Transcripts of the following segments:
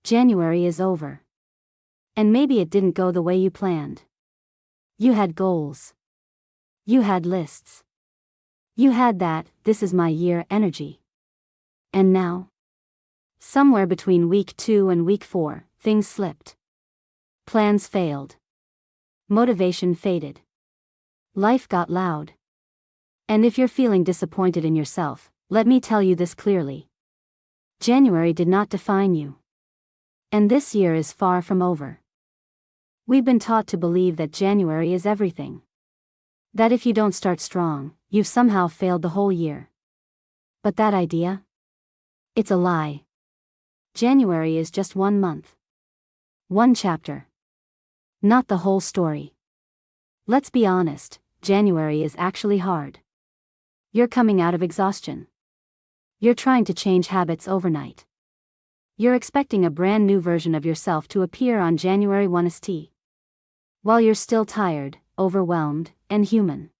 January is over. And maybe it didn't go the way you planned. You had goals. You had lists. You had that "this is my year" energy. And now? Somewhere between week 2 and week 4, things slipped. Plans failed. Motivation faded. Life got loud. And if you're feeling disappointed in yourself, let me tell you this clearly. January did not define you. And this year is far from over. We've been taught to believe that January is everything. That if you don't start strong, you've somehow failed the whole year. But that idea? It's a lie. January is just 1 month. 1 chapter. Not the whole story. Let's be honest, January is actually hard. You're coming out of exhaustion. You're trying to change habits overnight. You're expecting a brand new version of yourself to appear on January 1st. While you're still tired, overwhelmed, and human.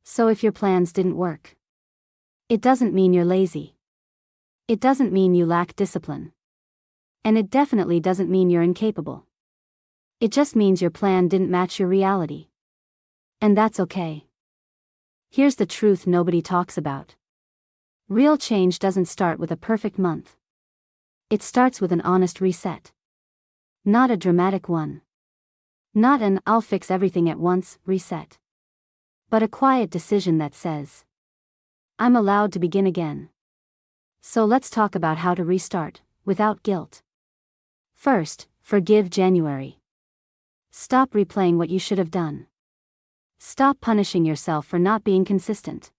So if your plans didn't work, it doesn't mean you're lazy. It doesn't mean you lack discipline. And it definitely doesn't mean you're incapable. It just means your plan didn't match your reality. And that's okay. Here's the truth nobody talks about. Real change doesn't start with a perfect month. It starts with an honest reset. Not a dramatic one. Not an "I'll fix everything at once" reset. But a quiet decision that says, I'm allowed to begin again. So let's talk about how to restart, without guilt. First, forgive January. Stop replaying what you should have done. Stop punishing yourself for not being consistent.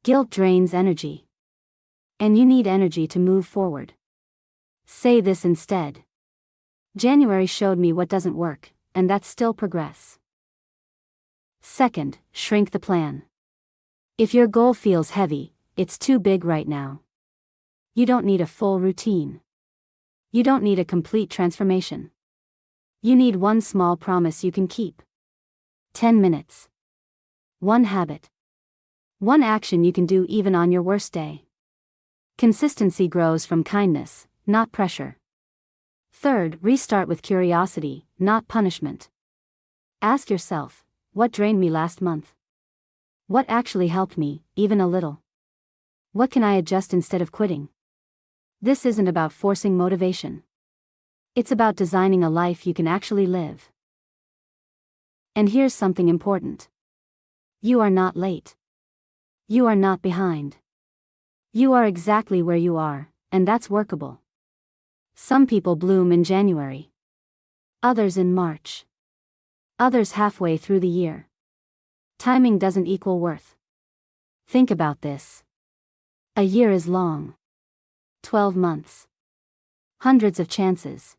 Guilt drains energy. And you need energy to move forward. Say this instead. January showed me what doesn't work, and that's still progress. Second, shrink the plan. If your goal feels heavy, it's too big right now. You don't need a full routine. You don't need a complete transformation. You need one small promise you can keep. 10 minutes. One habit. One action you can do even on your worst day. Consistency grows from kindness, not pressure. Third, restart with curiosity, not punishment. Ask yourself, what drained me last month? What actually helped me, even a little? What can I adjust instead of quitting? This isn't about forcing motivation. It's about designing a life you can actually live. And here's something important. You are not late. You are not behind. You are exactly where you are, and that's workable. Some people bloom in January. Others in March. Others halfway through the year. Timing doesn't equal worth. Think about this. A year is long. 12 months. Hundreds of chances.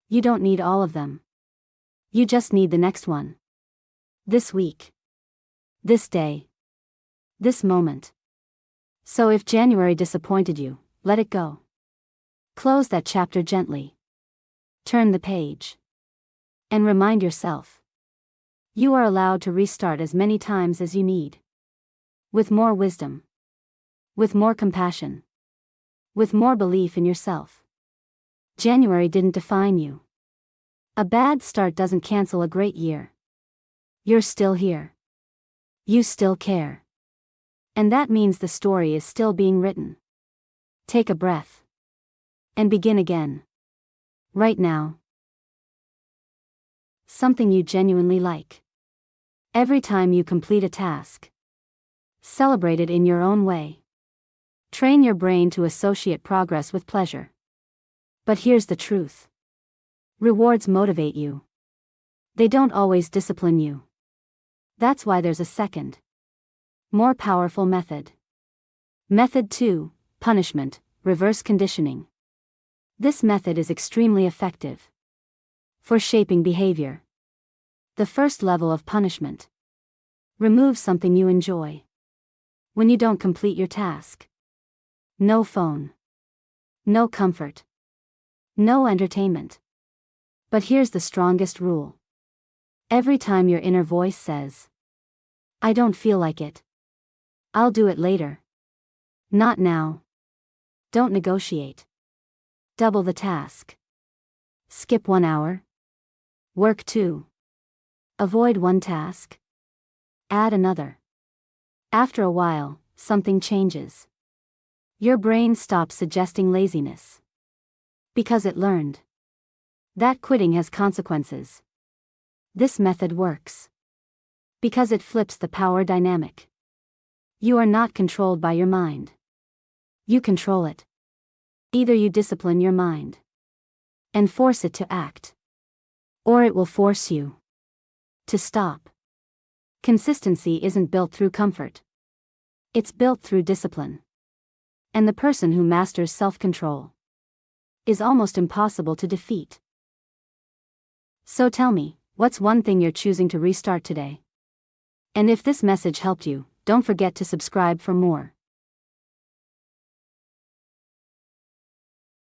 You don't need all of them. You just need the next one. This week. This day. This moment. So if January disappointed you, let it go. Close that chapter gently. Turn the page. And remind yourself. You are allowed to restart as many times as you need. With more wisdom. With more compassion. With more belief in yourself. January didn't define you. A bad start doesn't cancel a great year. You're still here. You still care. And that means the story is still being written. Take a breath. And begin again. Right now. Something you genuinely like. Every time you complete a task. Celebrate it in your own way. Train your brain to associate progress with pleasure. But here's the truth. Rewards motivate you. They don't always discipline you. That's why there's a second, more powerful method. Method 2, punishment, reverse conditioning. This method is extremely effective for shaping behavior. The first level of punishment. Remove something you enjoy. When you don't complete your task. No phone. No comfort. No entertainment. But here's the strongest rule. Every time your inner voice says, I don't feel like it. I'll do it later. Not now. Don't negotiate. Double the task. Skip 1 hour. Work 2. Avoid one task. Add another. After a while, something changes. Your brain stops suggesting laziness. Because it learned that quitting has consequences. This method works because it flips the power dynamic. You are not controlled by your mind. You control it. Either you discipline your mind and force it to act, or it will force you to stop. Consistency isn't built through comfort. It's built through discipline. And the person who masters self-control is almost impossible to defeat. So tell me, what's one thing you're choosing to restart today? And if this message helped you, don't forget to subscribe for more.